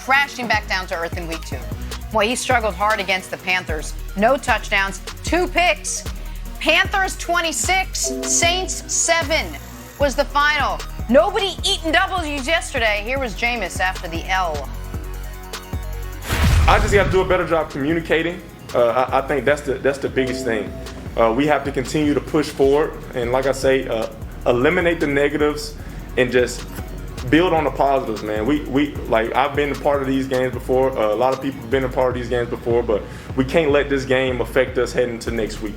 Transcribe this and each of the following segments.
crashing back down to earth in week 2. Well, he struggled hard against the Panthers. No touchdowns, 2 picks. Panthers 26, Saints 7 was the final. Nobody eating W's yesterday. Here was Jameis after the L. I just got to do a better job communicating. I think that's the biggest thing. We have to continue to push forward, and like I say, eliminate the negatives and just build on the positives, man. We like, I've been a part of these games before. A lot of people have been a part of these games before, but we can't let this game affect us heading to next week.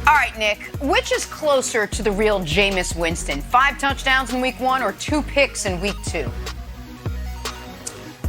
All right, Nick, which is closer to the real Jameis Winston? 5 touchdowns in week 1 or 2 picks in week 2?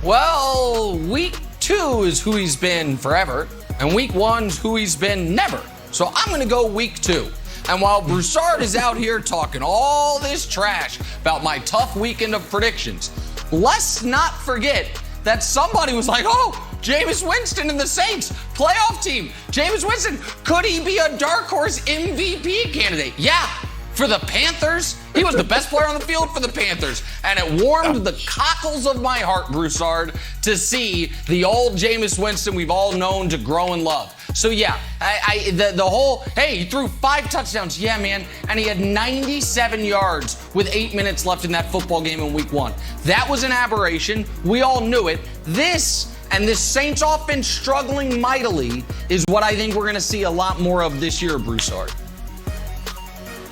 Well, week 2 is who he's been forever, and week 1's who he's been never. So I'm going to go week 2. And while Broussard is out here talking all this trash about my tough weekend of predictions, let's not forget that somebody was like, oh, Jameis Winston and the Saints, playoff team. Jameis Winston, could he be a dark horse MVP candidate? Yeah, for the Panthers. He was the best player on the field for the Panthers. And it warmed the cockles of my heart, Broussard, to see the old Jameis Winston we've all known to grow and love. So yeah, the whole, hey, he threw 5 touchdowns. Yeah, man. And he had 97 yards with 8 minutes left in that football game in week 1. That was an aberration. We all knew it. This Saints offense struggling mightily is what I think we're going to see a lot more of this year, Broussard.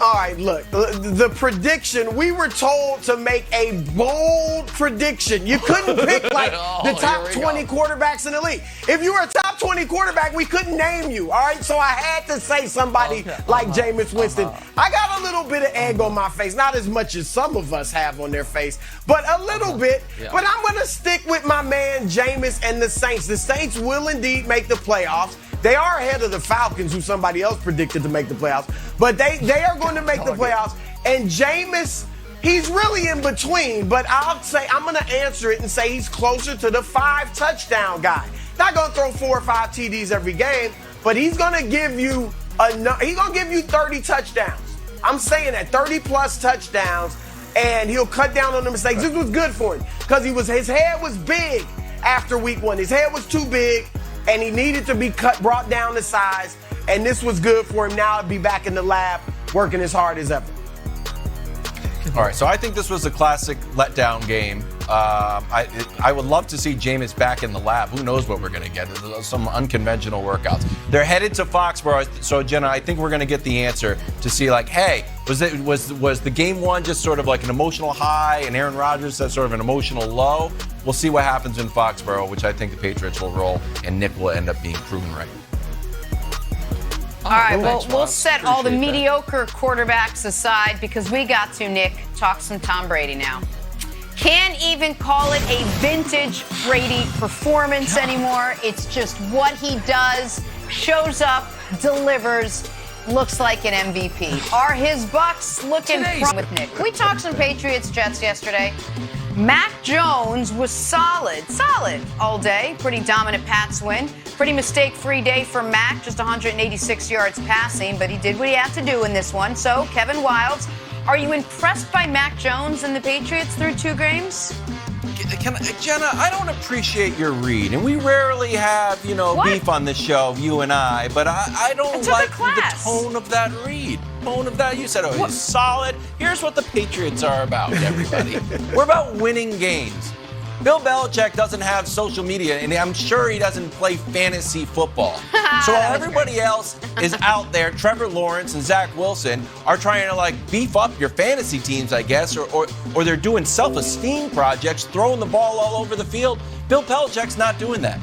All right, look, the prediction, we were told to make a bold prediction. You couldn't pick like the top 20 quarterbacks in the league. If you were a top 20 quarterback, we couldn't name you, all right? So I had to say somebody like Jameis Winston. I got a little bit of egg on my face, not as much as some of us have on their face, but a little bit. Yeah. But I'm going to stick with my man Jameis and the Saints. The Saints will indeed make the playoffs. They are ahead of the Falcons, who somebody else predicted to make the playoffs. But they are going to make the playoffs. And Jameis, he's really in between. But I'm going to answer it and say he's closer to the 5 touchdown guy. Not going to throw 4 or 5 TDs every game, but he's going to give you 30 touchdowns. I'm saying that 30 plus touchdowns, and he'll cut down on the mistakes. This was good for him because his head was big after week 1. His head was too big, and he needed to be brought down to size, and this was good for him. Now he'll be back in the lab working as hard as ever. All right, so I think this was a classic letdown game. I would love to see Jameis back in the lab. Who knows what we're going to get? Some unconventional workouts. They're headed to Foxborough. So, Jenna, I think we're going to get the answer to see, like, hey, was the game 1 just sort of like an emotional high and Aaron Rodgers said sort of an emotional low? We'll see what happens in Foxborough, which I think the Patriots will roll, and Nick will end up being proven right. All right, well, we'll set all the mediocre quarterbacks aside because we got to, Nick, talk some Tom Brady now. Can't even call it a vintage Brady performance anymore. It's just what he does, shows up, delivers, looks like an MVP. Are his Bucks looking with Nick? We talked some Patriots-Jets yesterday. Mac Jones was solid all day. Pretty dominant Pats win. Pretty mistake-free day for Mac, just 186 yards passing, but he did what he had to do in this one. So, Kevin Wildes, are you impressed by Mac Jones and the Patriots through 2 games? Jenna, I don't appreciate your read, and we rarely have, beef on this show, you and I, but I don't like the tone of that read. You said, he's solid. Here's what the Patriots are about, everybody. We're about winning games. Bill Belichick doesn't have social media, and I'm sure he doesn't play fantasy football. So while everybody else is out there, Trevor Lawrence and Zach Wilson are trying to beef up your fantasy teams, I guess, or they're doing self-esteem projects, throwing the ball all over the field. Bill Belichick's not doing that.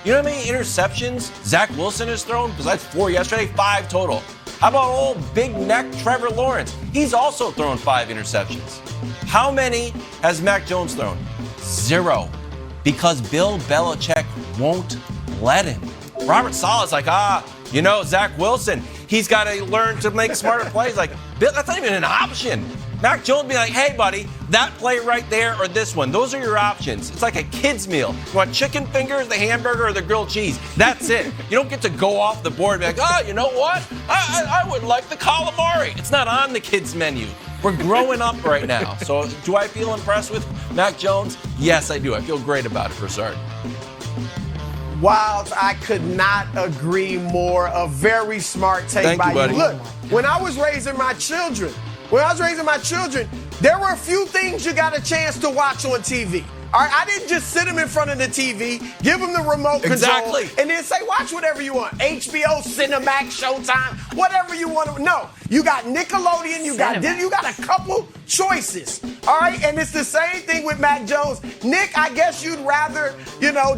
You know how many interceptions Zach Wilson has thrown? Besides 4 yesterday, 5 total. How about old big neck Trevor Lawrence? He's also thrown 5 interceptions. How many has Mac Jones thrown? 0. Because Bill Belichick won't let him. Robert Saleh's Zach Wilson, he's got to learn to make smarter plays. Bill, that's not even an option. Mac Jones be like, hey, buddy, that play right there or this one. Those are your options. It's like a kid's meal. You want chicken fingers, the hamburger, or the grilled cheese. That's it. You don't get to go off the board and be like, you know what? I would like the calamari. It's not on the kids' menu. We're growing up right now. So do I feel impressed with Mac Jones? Yes, I do. I feel great about it, Broussard. Wilds, I could not agree more. A very smart take by you. Look, when I was raising my children, there were a few things you got a chance to watch on TV. All right, I didn't just sit them in front of the TV, give them the remote control, and then say, watch whatever you want. HBO, Cinemax, Showtime, whatever you want. No, you got Nickelodeon, you got a couple choices. All right, and it's the same thing with Mac Jones. Nick, I guess you'd rather,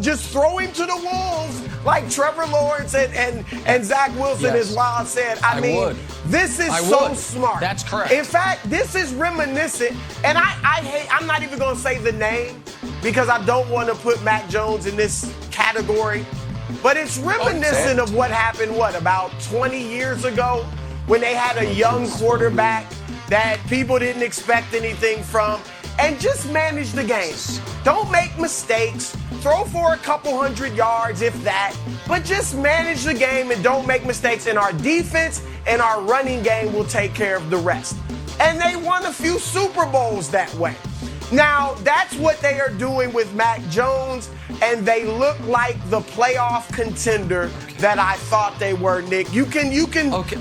just throw him to the wolves like Trevor Lawrence and Zach Wilson, as Wild said. I mean, this is so smart. That's correct. In fact, this is reminiscent, and I'm not even going to say the name, because I don't want to put Mac Jones in this category. But it's reminiscent of what happened, about 20 years ago when they had a young quarterback that people didn't expect anything from and just manage the game. Don't make mistakes. Throw for a couple hundred yards, if that. But just manage the game and don't make mistakes. And our defense and our running game will take care of the rest. And they won a few Super Bowls that way. Now, that's what they are doing with Mac Jones, and they look like the playoff contender that I thought they were, Nick. You can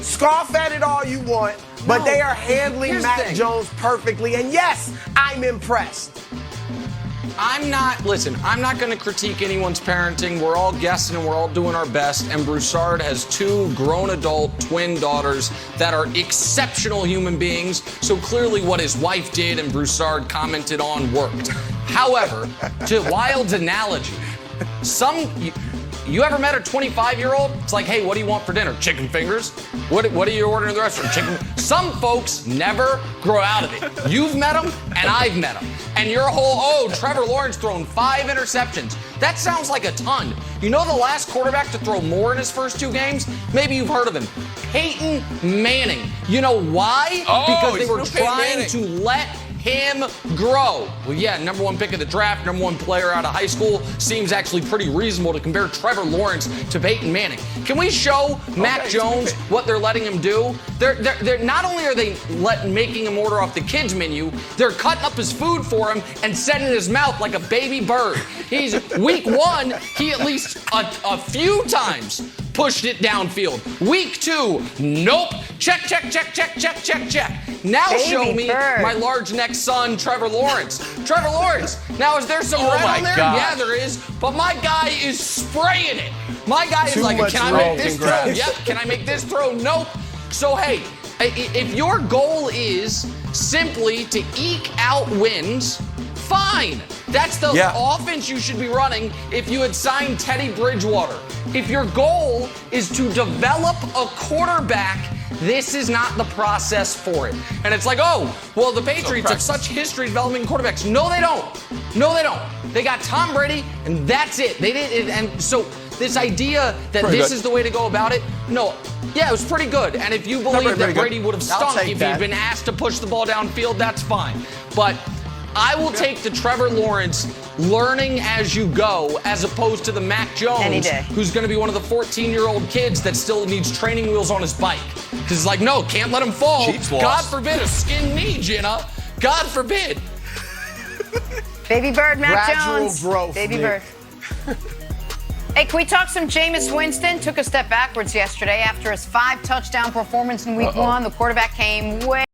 scoff at it all you want, but they are handling Mac Jones perfectly, and yes, I'm impressed. I'm not going to critique anyone's parenting. We're all guessing and we're all doing our best. And Broussard has two grown adult twin daughters that are exceptional human beings. So clearly what his wife did and Broussard commented on worked. However, to Wild's analogy, you ever met a 25-year-old? It's like, hey, what do you want for dinner? Chicken fingers? What are you ordering at the restaurant? Chicken. Some folks never grow out of it. You've met them, and I've met them. And your whole, Trevor Lawrence thrown 5 interceptions. That sounds like a ton. You know the last quarterback to throw more in his first 2 games? Maybe you've heard of him. Peyton Manning. You know why? Because they were trying to let him grow. Well, yeah, number 1 pick of the draft, number 1 player out of high school. Seems actually pretty reasonable to compare Trevor Lawrence to Peyton Manning. Can we show Mac Jones what they're letting him do? They're not only are they making him order off the kids menu, they're cutting up his food for him and setting it in his mouth like a baby bird. He's week 1, he at least a few times pushed it downfield. Week 2, nope. Check. Now show me my large neck son, Trevor Lawrence. Trevor Lawrence. Now, is there some red on there? Gosh. Yeah, there is. But my guy is spraying it. My guy is like, can I make this throw? Yep. Can I make this throw? Nope. So, hey, if your goal is simply to eke out wins, fine. That's the offense you should be running if you had signed Teddy Bridgewater. If your goal is to develop a quarterback, this is not the process for it. And it's like, the Patriots have such history developing quarterbacks. No, they don't. They got Tom Brady, and that's it. They didn't. And so this idea that this is the way to go about it, no. Yeah, it was pretty good. And if you believe that Brady would have stunk if he'd been asked to push the ball downfield, that's fine. But I will take the Trevor Lawrence learning as you go as opposed to the Mac Jones who's going to be one of the 14-year-old kids that still needs training wheels on his bike. Because it's like, no, can't let him fall. God forbid a skin knee, Jenna. God forbid. Baby bird, Mac Jones. Gradual growth, Baby bird. Hey, can we talk some Jameis Winston? Took a step backwards yesterday after his 5-touchdown performance in week 1. The quarterback came way